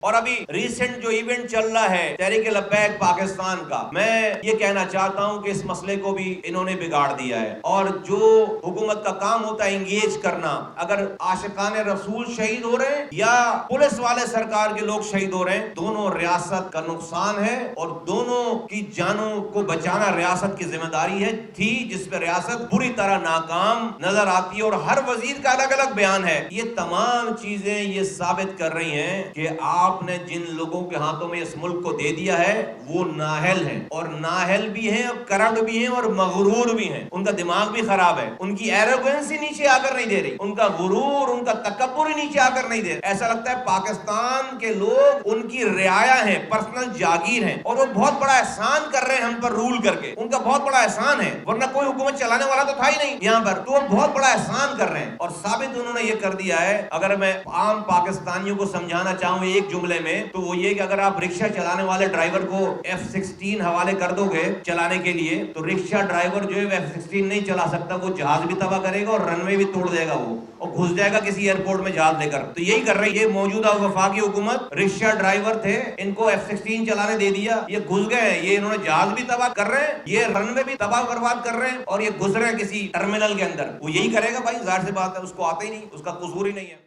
اور ابھی ریسنٹ جو ایونٹ چل رہا ہے تحریک لبیک پاکستان کا، میں یہ کہنا چاہتا ہوں کہ اس مسئلے کو بھی انہوں نے بگاڑ دیا ہے۔ اور جو حکومت کا کام ہوتا ہے انگیج کرنا، اگر عاشقان رسول شہید ہو رہے ہیں یا پولیس والے سرکار کے لوگ شہید ہو رہے ہیں، دونوں ریاست کا نقصان ہے اور دونوں کی جانوں کو بچانا ریاست کی ذمہ داری ہے تھی، جس پہ ریاست بری طرح ناکام نظر آتی ہے۔ اور ہر وزیر کا الگ الگ بیان ہے۔ یہ تمام چیزیں یہ ثابت کر رہی ہیں کہ آپ نے جن لوگوں کے ہاتھوں میں اس ملک کو دے دیا ہے وہ نااہل ہیں، اور نااہل بھی ہیں، کرڑ بھی ہیں اور مغرور بھی ہیں۔ ان کا دماغ بھی خراب ہے، ان کی ایروگنسی نیچے آ کر نہیں دے رہی، ان کا غرور، ان کا تکبر ہی نیچے آ کر نہیں دے رہا۔ ایسا لگتا ہے پاکستان کے لوگ ان کی رعایا ہیں، پرسنل جاگیر ہیں، اور وہ بہت بڑا احسان کر رہے ہیں ہم پر رول کر کے۔ ان کا بہت بڑا احسان ہے، ورنہ کوئی حکومت چلانے والا تو تھا ہی نہیں یہاں پر، تو وہ بہت بڑا احسان کر رہے ہیں۔ اور ثابت انہوں نے یہ کر دیا ہے۔ اگر میں عام پاکستانیوں کو سمجھانا چاہوں ایک جملے میں تو وہ یہ کہ اگر آپ رکشہ چلانے والے ڈرائیور کو F-16 حوالے کر دو گے چلانے کے لیے، تو رکشہ ڈرائیور جو ہے F-16 نہیں چلا سکتا، وہ جہاز بھی تباہ کرے گا اور رن وے بھی توڑ دے گا، وہ اور گھس جائے گا کسی ایئرپورٹ میں جہاز لے کر۔ تو یہی کر رہی ہے موجودہ وفاقی حکومت۔ رکشہ ڈرائیور تھے، ان کو F-16 چلانے دے دیا، یہ گھس گئے ہیں، یہ انہوں نے جہاز بھی تباہ کر رہے ہیں، یہ رن وے بھی تباہ برباد کر رہے ہیں، اور یہ گھس رہے ہیں کسی ٹرمینل کے اندر۔ وہ یہی کرے گا بھائی، ظاہر سی بات ہے، اس کو آتا ہی نہیں، اس کا قصور ہی نہیں ہے۔